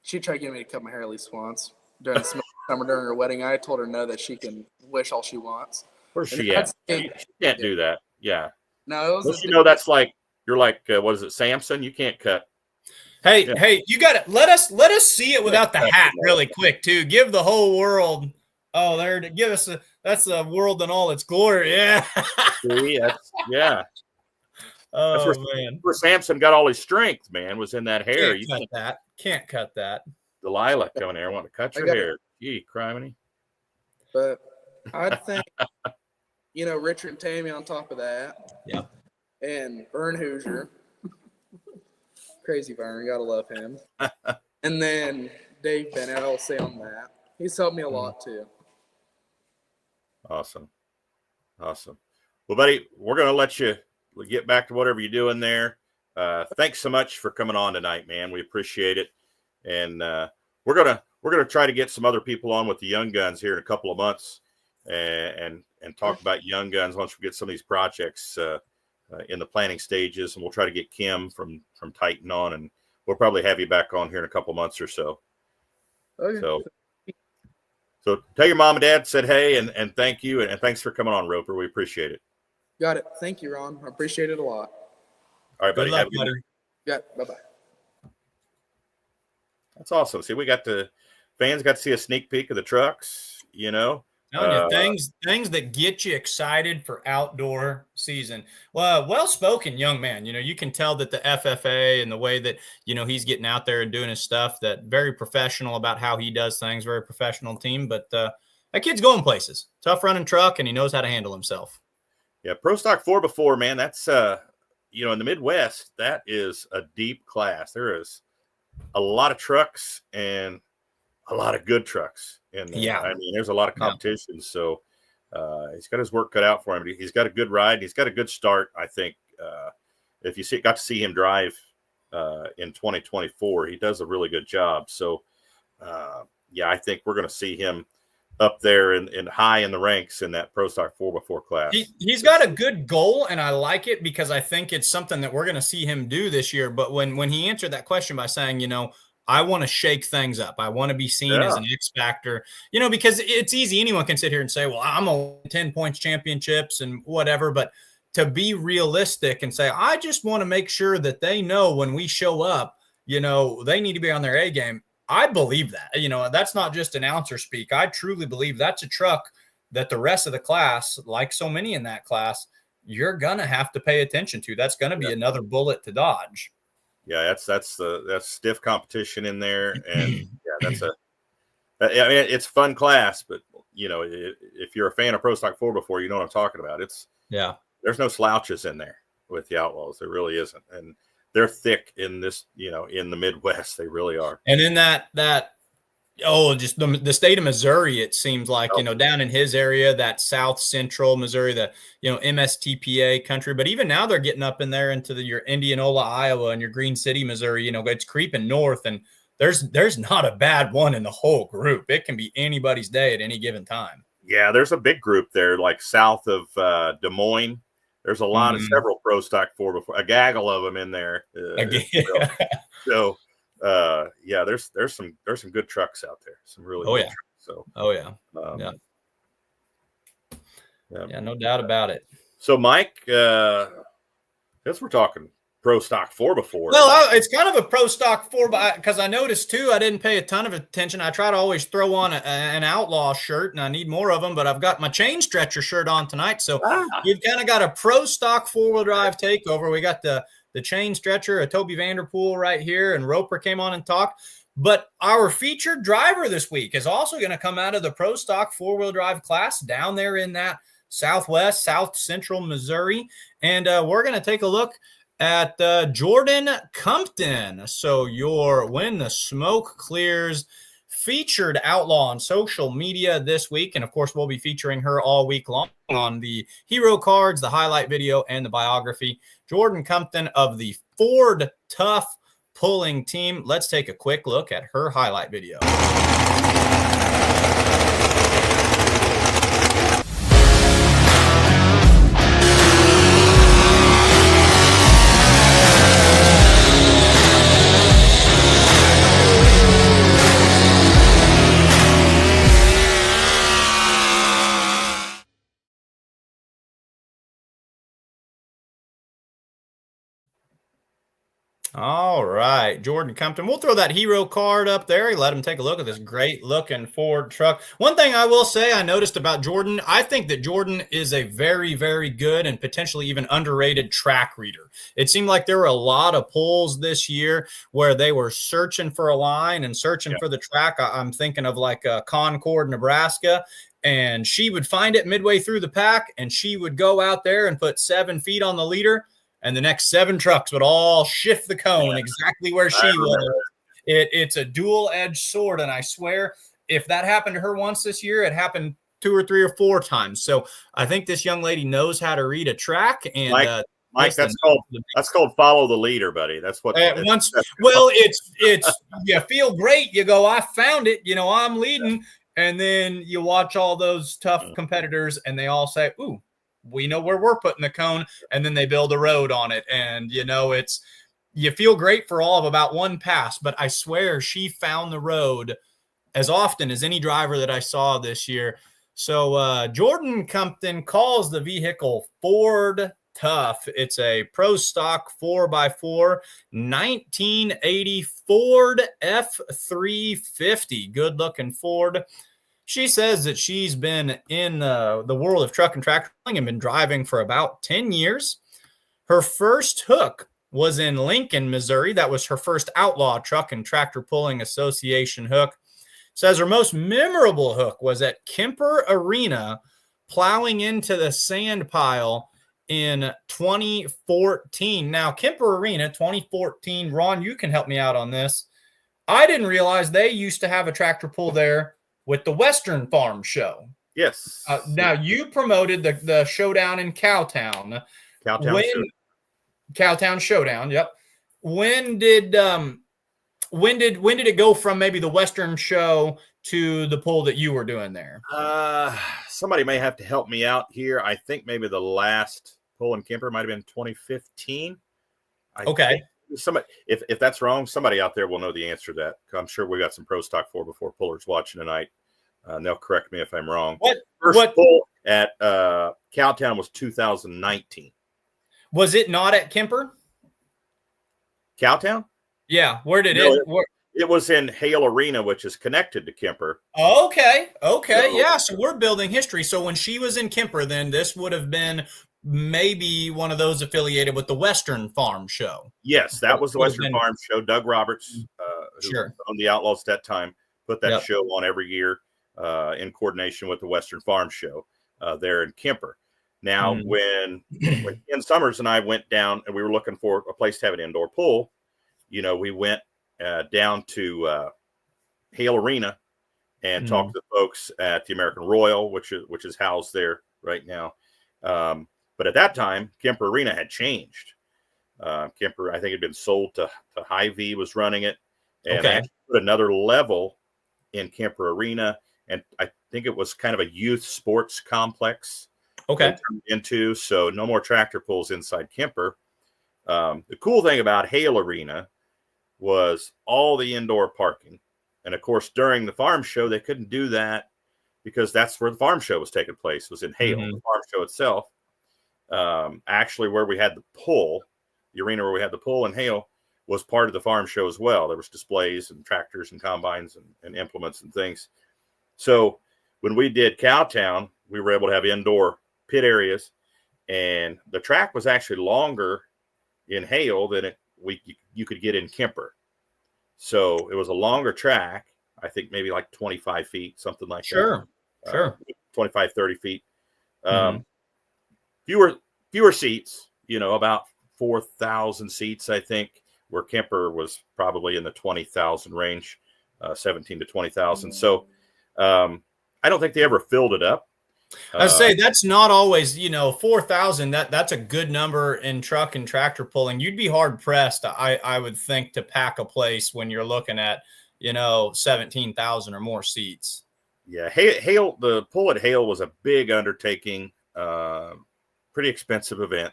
She tried getting me to cut my hair at least once during the summer during her wedding. I told her no, that she can wish all she wants. Where's she at? She can't do that. Yeah. No, it was. That's like you're like what is it, Samson? You can't cut. Hey, hey, you got to let us see it without the hat really quick too. Give the whole world. Oh, there to give us that's the world in all its glory. Yeah. Yeah. Oh that's man. Where Samson got all his strength, man, was in that hair. Can't cut that. Delilah coming here. I want to cut your hair. Gee, criminy. But I'd think, Richard and Tammy on top of that. Yeah. And Vern Hoosier. Crazy Vern, gotta love him. And then Dave Bennett, I'll say on that. He's helped me a lot too. Awesome. Well, buddy, we're gonna let you get back to whatever you're doing there. Thanks so much for coming on tonight, man. We appreciate it. And we're gonna try to get some other people on with the Young Guns here in a couple of months and talk about Young Guns once we get some of these projects in the planning stages, and we'll try to get Kim from Titan on, and we'll probably have you back on here in a couple of months or so. Okay. So tell your mom and dad said hey, and thank you, and thanks for coming on, Roper. We appreciate it. Got it. Thank you, Ron. I appreciate it a lot. All right, buddy. Good luck, buddy. Yeah, bye-bye. That's awesome. See, fans got to see a sneak peek of the trucks, Things that get you excited for outdoor season. Well-spoken young man. You can tell that the FFA and the way that, he's getting out there and doing his stuff, that very professional about how he does things, very professional team. But that kid's going places. Tough running truck, and he knows how to handle himself. Yeah, Pro Stock 4x4, man, that's, in the Midwest, that is a deep class. There is a lot of trucks and a lot of good trucks. And I mean, there's a lot of competition. Yeah. So he's got his work cut out for him. He's got a good ride. And he's got a good start, I think. If you got to see him drive in 2024, he does a really good job. So, I think we're going to see him up there and high in the ranks in that Pro Stock 4x4 class. He's got a good goal, and I like it because I think it's something that we're going to see him do this year. But when he answered that question by saying, I want to shake things up. I want to be seen as an X factor, because it's easy. Anyone can sit here and say, well, I'm a 10 points championships and whatever. But to be realistic and say, I just want to make sure that they know when we show up, they need to be on their A game. I believe that, that's not just announcer speak. I truly believe that's a truck that the rest of the class, like so many in that class, you're going to have to pay attention to. That's going to be another bullet to dodge. Yeah, that's stiff competition in there, and it's a fun class. But if you're a fan of Pro Stock 4x4, you know what I'm talking about. There's no slouches in there with the Outlaws. There really isn't, and they're thick in this. In the Midwest, they really are. And in just the state of Missouri, it seems like, down in his area, that South Central Missouri, the, MSTPA country. But even now they're getting up in there into your Indianola, Iowa, and your Green City, Missouri, it's creeping north. And there's not a bad one in the whole group. It can be anybody's day at any given time. Yeah, there's a big group there, like south of Des Moines. There's a lot of several Pro Stock 4x4, a gaggle of them in there. There's some good trucks out there. Some really good trucks. So no doubt about it. So Mike, guess we're talking Pro Stock 4x4. Well, it's kind of a Pro Stock 4, because I noticed too, I didn't pay a ton of attention. I try to always throw on an Outlaw shirt, and I need more of them, but I've got my chain stretcher shirt on tonight. So we've kind of got a Pro Stock 4-wheel drive takeover. We got the chain stretcher, a Toby Vanderpool right here, and Roper came on and talked. But our featured driver this week is also going to come out of the Pro Stock 4-wheel drive class down there in that Southwest, South Central Missouri. And we're going to take a look at Jordan Compton. So your When the Smoke Clears featured outlaw on social media this week. And of course, we'll be featuring her all week long on the hero cards, the highlight video, and the biography. Jordan Compton of the Ford Tough Pulling team. Let's take a quick look at her highlight video. All right, Jordan Compton. We'll throw that hero card up there. Let him take a look at this great looking Ford truck. One thing I will say I noticed about Jordan, I think that Jordan is a very, very good and potentially even underrated track reader. It seemed like there were a lot of pulls this year where they were searching for a line and searching for the track. I'm thinking of like Concord, Nebraska. And she would find it midway through the pack, and she would go out there and put 7 feet on the leader, and the next 7 trucks would all shift the cone exactly where she was. It's a dual-edged sword, and I swear, if that happened to her once this year, it happened 2 or 3 or 4 times. So I think this young lady knows how to read a track. And Mike, that's called follow the leader, buddy. That's what. It's you feel great. You go, I found it. I'm leading, and then you watch all those tough competitors, and they all say, "Ooh, we know where we're putting the cone," and then they build a road on it. And you feel great for all of about 1 pass, but I swear she found the road as often as any driver that I saw this year. So Jordan Compton calls the vehicle Ford Tough. It's a pro stock 4x4 1980 Ford F350. Good looking Ford. She says that she's been in the world of truck and tractor and been driving for about 10 years. Her first hook was in Lincoln, Missouri. That was her first Outlaw Truck and Tractor Pulling Association hook. Says her most memorable hook was at Kemper Arena, plowing into the sand pile in 2014. Now, Kemper Arena, 2014, Ron, you can help me out on this. I didn't realize they used to have a tractor pull there with the Western Farm Show. Yes. Now, you promoted the showdown in Cowtown. Cowtown Showdown, yep. When did it go from maybe the Western show to the pull that you were doing there? Somebody may have to help me out here. I think maybe the last pull in Kemper might have been 2015. Okay. Somebody, if that's wrong, somebody out there will know the answer to that. I'm sure we got some pro stock 4x4 pullers watching tonight. And they'll correct me if I'm wrong. First pull at Cowtown was 2019. Was it not at Kemper? Cowtown? Yeah. Where did it was in Hale Arena, which is connected to Kemper. Okay. Yeah. So we're building history. So when she was in Kemper, then this would have been maybe one of those affiliated with the Western Farm Show. Yes, that was the Western Farm Show. Doug Roberts, who owned the Outlaws at that time, put that show on every year in coordination with the Western Farm Show there in Kemper. Now, when Ken Summers and I went down and we were looking for a place to have an indoor pool, we went down to Hale Arena and talked to the folks at the American Royal, which is housed there right now. But at that time, Kemper Arena had changed. Kemper, I think, had been sold to Hy-Vee, was running it, and they actually put another level in Kemper Arena, and I think it was kind of a youth sports complex. Into so no more tractor pulls inside Kemper. The cool thing about Hale Arena was all the indoor parking, and of course during the farm show they couldn't do that because that's where the farm show was taking place, was in Hale. The farm show itself, actually where we had the pull, the arena where we had the pull in Hale, was part of the farm show as well. There was displays and tractors and combines and implements and things. So when we did Cowtown, we were able to have indoor pit areas, and the track was actually longer in Hale than you could get in Kemper. So it was a longer track, I think maybe like 25 feet, something like that. Sure. 25, 30 feet. Fewer seats, about 4,000 seats, I think, where Kemper was probably in the 20,000 range, 17 to 20,000. So I don't think they ever filled it up. I say that's not always, 4,000. That's a good number in truck and tractor pulling. You'd be hard pressed, I would think, to pack a place when you're looking at, 17,000 or more seats. Yeah, Hale, the pull at Hale was a big undertaking, pretty expensive event.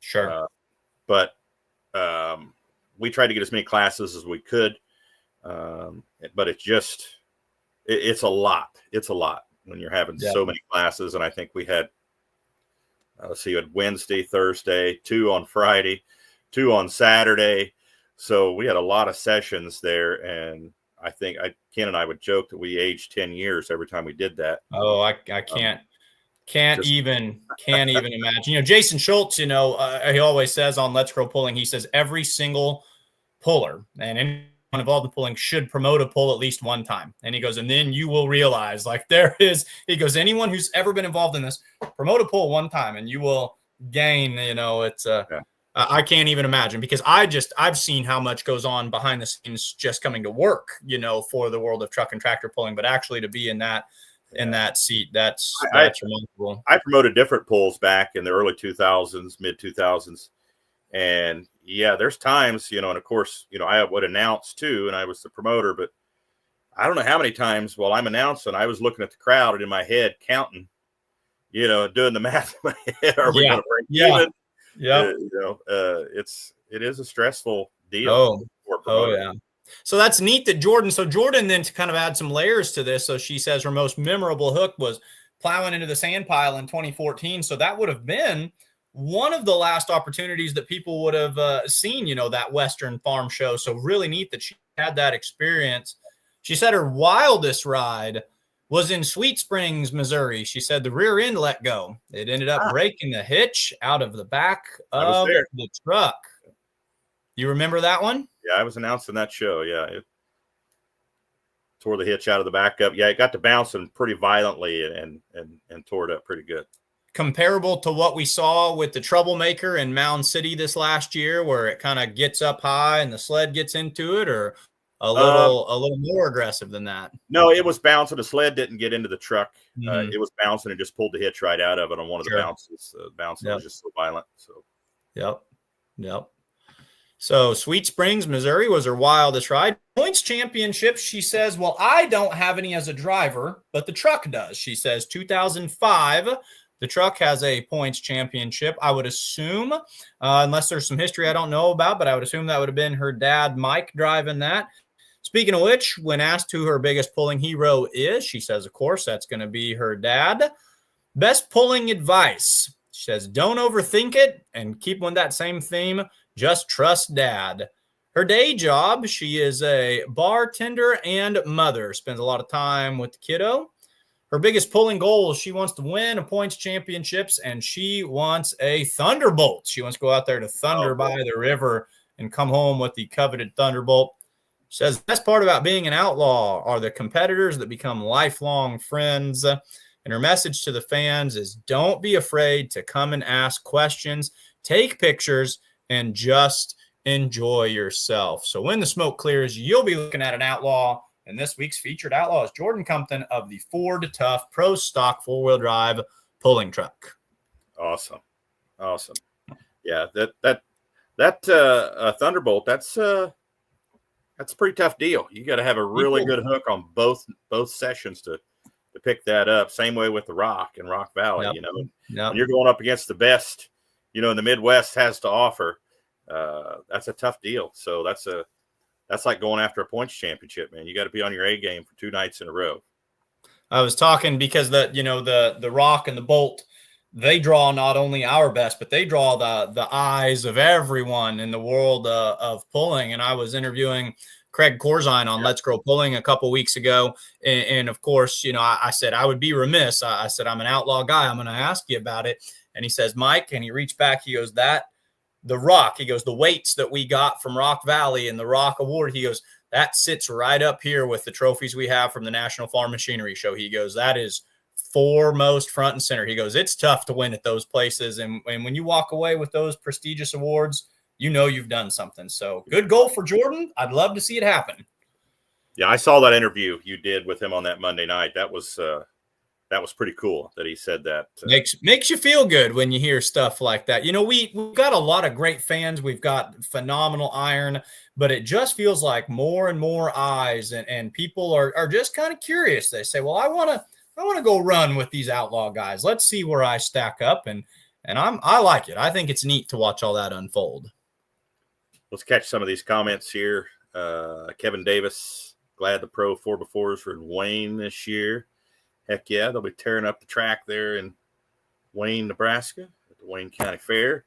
Sure, but we tried to get as many classes as we could, but it's a lot. It's a lot when you're having so many classes. And I think we had, you had Wednesday, Thursday, 2 on Friday, 2 on Saturday. So we had a lot of sessions there, and I think Ken and I would joke that we aged 10 years every time we did that. Oh, I can't even imagine. Jason Schultz, he always says on Let's Grow Pulling, he says every single puller and anyone involved in pulling should promote a pull at least one time. And he goes, and then you will realize he goes, anyone who's ever been involved in this, promote a pull one time and you will gain, I can't even imagine, because I've seen how much goes on behind the scenes just coming to work, for the world of truck and tractor pulling, but actually to be in that seat, that's remarkable. I promoted different pulls back in the early 2000s, mid 2000s. And yeah, there's times, and of course, I would announce too, and I was the promoter, but I don't know how many times while I'm announcing, I was looking at the crowd and in my head counting, doing the math in my head. Are we going to break even? Yeah. It is a stressful deal. Oh yeah. So that's neat that Jordan then, to kind of add some layers to this. So she says her most memorable hook was plowing into the sand pile in 2014. So that would have been one of the last opportunities that people would have seen, that Western farm show. So really neat that she had that experience. She said her wildest ride was in Sweet Springs, Missouri. She said the rear end let go. It ended up breaking the hitch out of the back of the truck. You remember that one? Yeah, I was announcing that show. Yeah, it tore the hitch out of the back up. Yeah, it got to bouncing pretty violently and tore it up pretty good. Comparable to what we saw with the Troublemaker in Mound City this last year, where it kind of gets up high and the sled gets into it, or a little more aggressive than that? No, it was bouncing. The sled didn't get into the truck. It was bouncing and just pulled the hitch right out of it on one of the bounces. The bouncing was just so violent. So, Yep. So Sweet Springs, Missouri was her wildest ride. Points championship, she says, well, I don't have any as a driver, but the truck does. She says 2005, the truck has a points championship. I would assume, unless there's some history I don't know about, but I would assume that would have been her dad, Mike, driving that. Speaking of which, when asked who her biggest pulling hero is, she says, of course, that's going to be her dad. Best pulling advice. She says, don't overthink it and keep on that same theme. Just trust dad. Her day job, she is a bartender and mother. Spends a lot of time with the kiddo. Her biggest pulling goal is she wants to win a points championships, and she wants a Thunderbolt. She wants to go out there to thunder by the river and come home with the coveted Thunderbolt. She says the best part about being an outlaw are the competitors that become lifelong friends. And her message to the fans is don't be afraid to come and ask questions, take pictures, and just enjoy yourself. So when the smoke clears, you'll be looking at an outlaw. And this week's featured outlaw is Jordan Compton of the Ford Tough Pro Stock 4-wheel drive pulling truck. Awesome. Yeah, that Thunderbolt, that's a pretty tough deal. You got to have a really good hook on both sessions to pick that up. Same way with the Rock and Rock Valley. When you're going up against the best, in the Midwest has to offer. That's a tough deal. So that's like going after a points championship, man. You got to be on your A game for 2 nights in a row. I was talking because the Rock and the Bolt, they draw not only our best, but they draw the eyes of everyone in the world of pulling. And I was interviewing Craig Corzine on Let's Grow Pulling a couple weeks ago. And of course, I said, I would be remiss. I said, I'm an outlaw guy. I'm going to ask you about it. And he says, Mike, and he reached back, he goes, the Rock, he goes, the weights that we got from Rock Valley and the Rock Award, he goes, that sits right up here with the trophies we have from the National Farm Machinery Show. He goes, that is foremost front and center. He goes, it's tough to win at those places. And when you walk away with those prestigious awards, you've done something. So good goal for Jordan. I'd love to see it happen. Yeah, I saw that interview you did with him on that Monday night. That was pretty cool that he said that. Makes you feel good when you hear stuff like that. We've got a lot of great fans. We've got phenomenal iron, but it just feels like more and more eyes and people are just kind of curious. They say, well, I want to go run with these outlaw guys. Let's see where I stack up. And I like it. I think it's neat to watch all that unfold. Let's catch some of these comments here. Kevin Davis, glad the Pro 4x4s are in Wayne this year. Heck yeah, they'll be tearing up the track there in Wayne, Nebraska at the Wayne County Fair.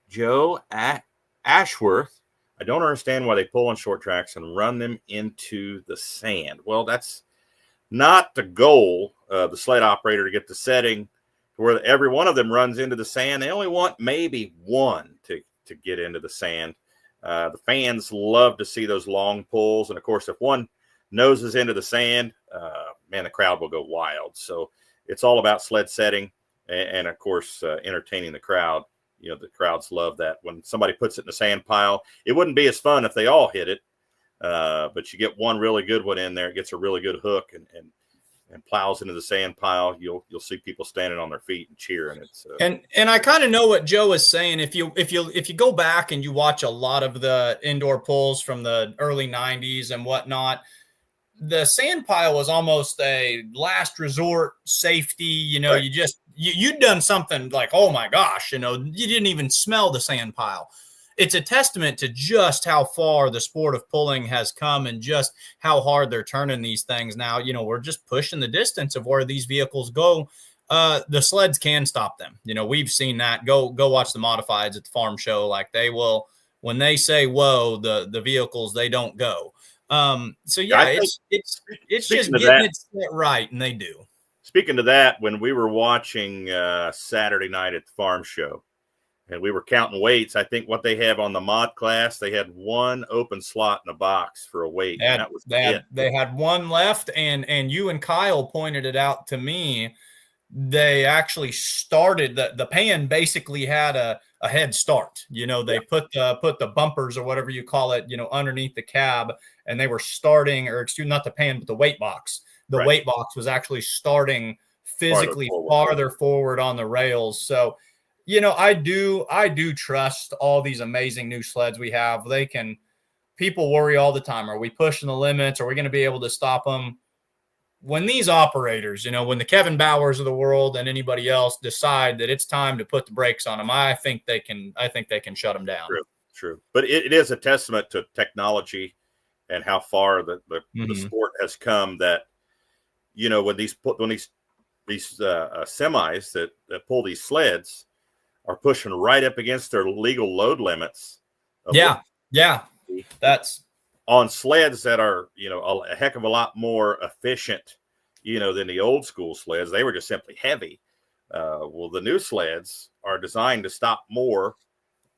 Joe at Ashworth, I don't understand why they pull on short tracks and run them into the sand. Well, that's not the goal of the sled operator, to get the setting to where every one of them runs into the sand. They only want maybe one to get into the sand. The fans love to see those long pulls. And of course, if one noses into the sand, man, the crowd will go wild. So it's all about sled setting and of course, entertaining the crowd. You know, the crowds love that. When somebody puts it in a sand pile, it wouldn't be as fun if they all hit it. But you get one really good one in there, it gets a really good hook and plows into the sand pile. You'll see people standing on their feet and cheering. It's and I kind of know what Joe is saying. If you go back and you watch a lot of the indoor pulls from the early 90s and whatnot, the sand pile was almost a last resort safety. You know, right. You'd done something like, oh my gosh, you know, you didn't even smell the sand pile. It's a testament to just how far the sport of pulling has come and just how hard they're turning these things now. You know, we're just pushing the distance of where these vehicles go. The sleds can stop them. You know, we've seen that. Go watch the modifieds at the farm show. Like, they will, when they say whoa, the vehicles, they don't go. So yeah, it's just getting it set right, and they do. Speaking to that, when we were watching Saturday night at the farm show, and we were counting weights, I think what they have on the mod class, they had one open slot in a box for a weight. And that was it. They had one left, and you and Kyle pointed it out to me. They actually started the pan basically had a head start. You know, they put the bumpers or whatever you call it, you know, underneath the cab, and they were starting, or excuse, not the pan, but the weight box. The weight box was actually starting physically farther forward on the rails. So, you know, I do trust all these amazing new sleds we have. People worry all the time. Are we pushing the limits? Are we going to be able to stop them? When these operators, you know, when the Kevin Bowers of the world and anybody else decide that it's time to put the brakes on them, I think they can shut them down. True. But it is a testament to technology and how far the sport has come, that, you know, when these semis that pull these sleds are pushing right up against their legal load limits. That's on sleds that are, you know, a heck of a lot more efficient, you know, than the old school sleds. They were just simply heavy. Well, the new sleds are designed to stop more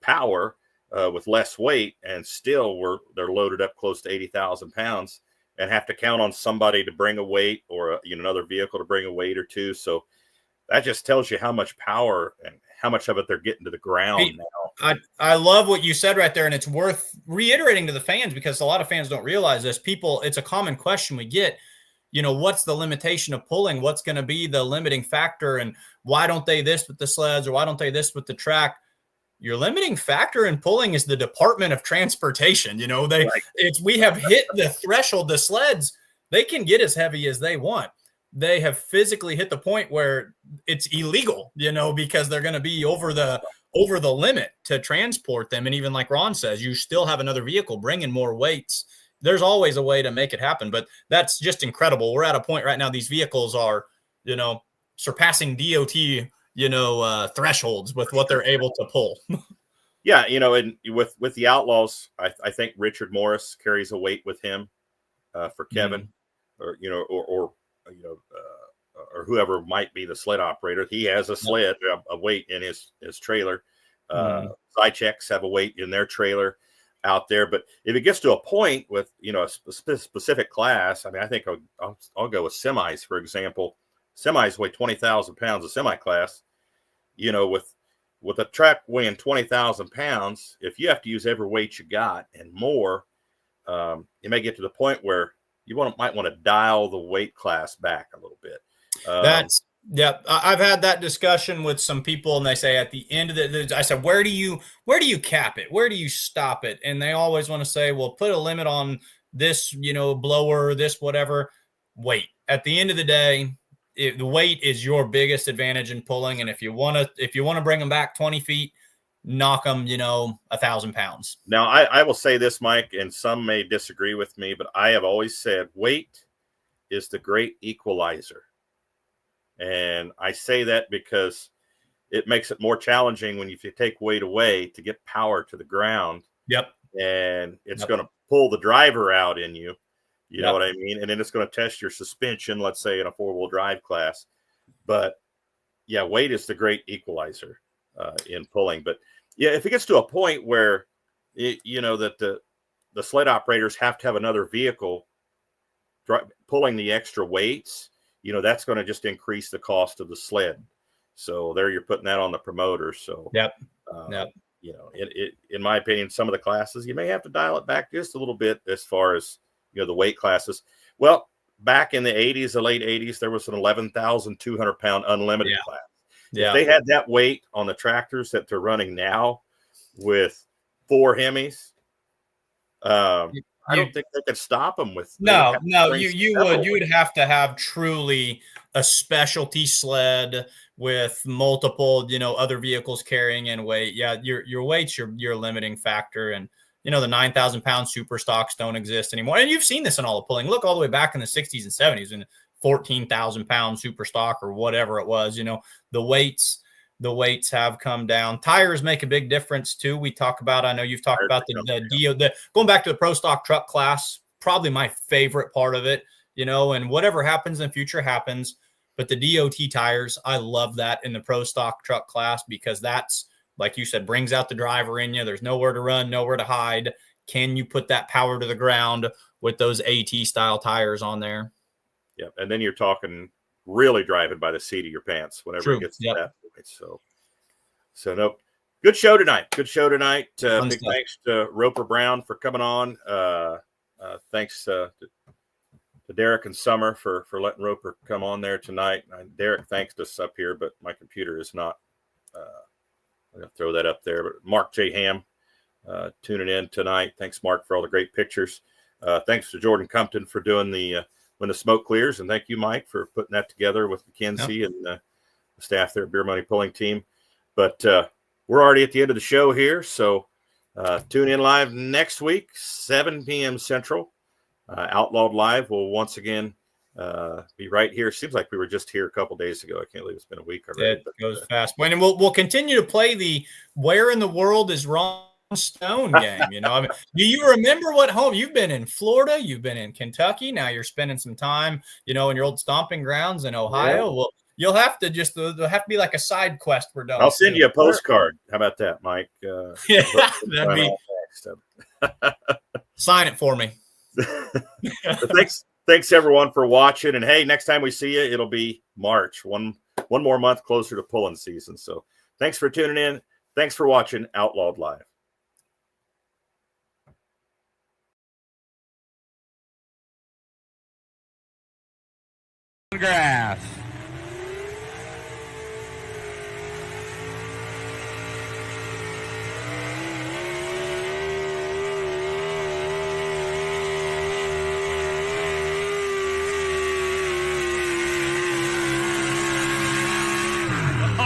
power with less weight, and still they're loaded up close to 80,000 pounds and have to count on somebody to bring a weight, or another vehicle to bring a weight or two. So that just tells you how much power and how much of it they're getting to the ground now. I love what you said right there, and it's worth reiterating to the fans, because a lot of fans don't realize this. It's a common question we get, you know, what's the limitation of pulling? What's going to be the limiting factor? And why don't they this with the sleds, or why don't they this with the track? Your limiting factor in pulling is the Department of Transportation. You know, we have hit the threshold. The sleds, they can get as heavy as they want. They have physically hit the point where it's illegal, you know, because they're going to be over the limit to transport them. And even like Ron says, you still have another vehicle bringing more weights. There's always a way to make it happen, but that's just incredible. We're at a point right now, these vehicles are, you know, surpassing DOT, you know, thresholds with what they're able to pull. Yeah. You know, and with the Outlaws, I think Richard Morris carries a weight with him for Kevin, or, you know, or whoever might be the sled operator. He has a sled, a weight in his trailer. Zycheks have a weight in their trailer out there. But if it gets to a point with, you know, a specific class, I mean, I think I'll go with semis, for example. Semis weigh 20,000 pounds, a semi class. You know, with a track weighing 20,000 pounds, if you have to use every weight you got and more, you may get to the point where you might want to dial the weight class back a little bit. I've had that discussion with some people, and they say at the end of I said, where do you cap it? Where do you stop it? And they always want to say, well, put a limit on this, you know, blower, this, whatever. Wait, at the end of the day, the weight is your biggest advantage in pulling. And if you want to bring them back 20 feet, knock them, you know, 1,000 pounds. Now, I will say this, Mike, and some may disagree with me, but I have always said weight is the great equalizer. And I say that because it makes it more challenging when if you take weight away to get power to the ground. Yep. And it's going to pull the driver out in you. You know Yep. what I mean? And then it's going to test your suspension, let's say in a 4-wheel drive class. But yeah, weight is the great equalizer in pulling. But yeah, if it gets to a point where, that the sled operators have to have another vehicle pulling the extra weights, that's going to just increase the cost of the sled. So there you're putting that on the promoter. So, Yep. In my opinion, some of the classes, you may have to dial it back just a little bit as far as, the weight classes. Well, back in the 80s, the late 80s, there was an 11,200 pound unlimited class. Yeah. If they had that weight on the tractors that they're running now with 4 Hemis, I don't think they could stop them with. No, you would have to have truly a specialty sled with multiple, other vehicles carrying in weight. Yeah, your weight's your limiting factor, and the 9,000 pound super stocks don't exist anymore. And you've seen this in all the pulling. Look all the way back in the 60s and 70s when 14,000 pound super stock or whatever it was. The weights have come down. Tires make a big difference too. We talk about, I know you've talked about the going back to the pro stock truck class, probably my favorite part of it, and whatever happens in the future happens. But the DOT tires, I love that in the pro stock truck class because that's, like you said, brings out the driver in you. There's nowhere to run, nowhere to hide. Can you put that power to the ground with those AT style tires on there? Yeah. And then you're talking really driving by the seat of your pants whenever it gets to that point. So nope. Good show tonight. Big thanks to Roper Brown for coming on. Thanks to Derek and Summer for letting Roper come on there tonight. Derek thanked us up here, but my computer is not. I'm going to throw that up there. But Mark J. Ham tuning in tonight. Thanks, Mark, for all the great pictures. Thanks to Jordan Compton for doing the When the Smoke Clears. And thank you, Mike, for putting that together with Mackenzie and the staff there at Beer Money Pulling Team. But we're already at the end of the show here. So tune in live next week, 7 p.m. Central. Outlawed Live will once again be right here. Seems like we were just here a couple days ago. I can't believe it's been a week already. It goes fast. And we'll continue to play the Where in the World is Ron Stone game. Do you remember what home you've been in? Florida, you've been in Kentucky. Now you're spending some time, in your old stomping grounds in Ohio. Yeah. Well, you'll have to there'll have to be like a side quest we're done. I'll send you a postcard. How about that, Mike? That'd be. Sign it for me. Thanks everyone for watching. And hey, next time we see you, it'll be March. One more month closer to pulling season. So thanks for tuning in. Thanks for watching Outlawed Live. Grass.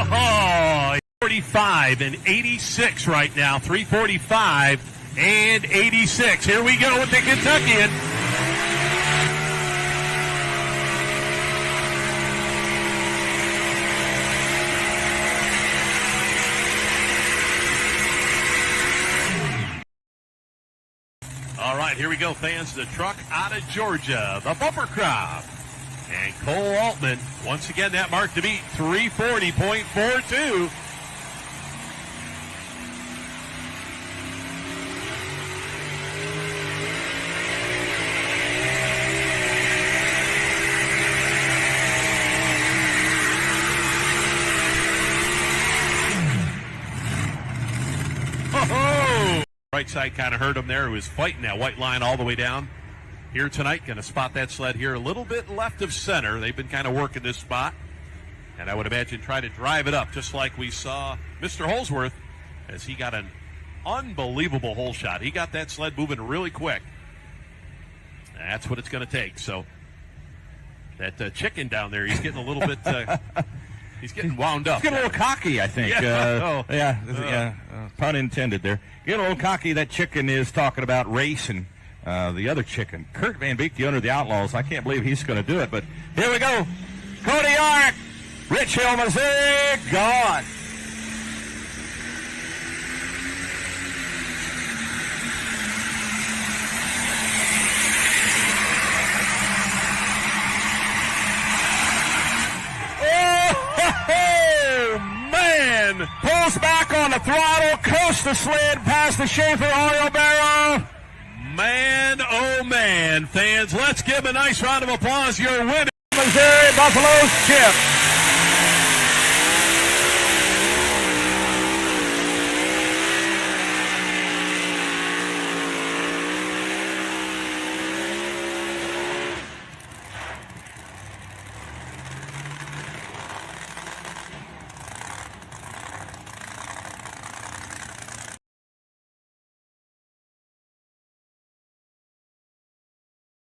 Oh, 45 and 86 right now. 345 and 86. Here we go with the Kentuckian. All right, here we go, fans. The truck out of Georgia, the bumper crop. And Cole Altman, once again, that mark to beat, 340.42. Oh! Right side kind of hurt him there. He was fighting that white line all the way down. Here tonight, going to spot that sled here a little bit left of center. They've been kind of working this spot. And I would imagine try to drive it up, just like we saw Mr. Holsworth as he got an unbelievable hole shot. He got that sled moving really quick. That's what it's going to take. So that chicken down there, he's getting a little bit, he's getting wound up. He's getting a little cocky, I think. Yeah. Pun intended there. Getting a little cocky. That chicken is talking about racing. The other chicken, Kurt Van Beek, the owner of the Outlaws. I can't believe he's going to do it, but here we go. Cody York, Rich Hill, Missouri, gone. Compton pulls back on the throttle, coasts the sled past the Schaefer oil barrel. Man, oh man, fans, let's give him a nice round of applause. You're winning. Missouri Buffalo's chip.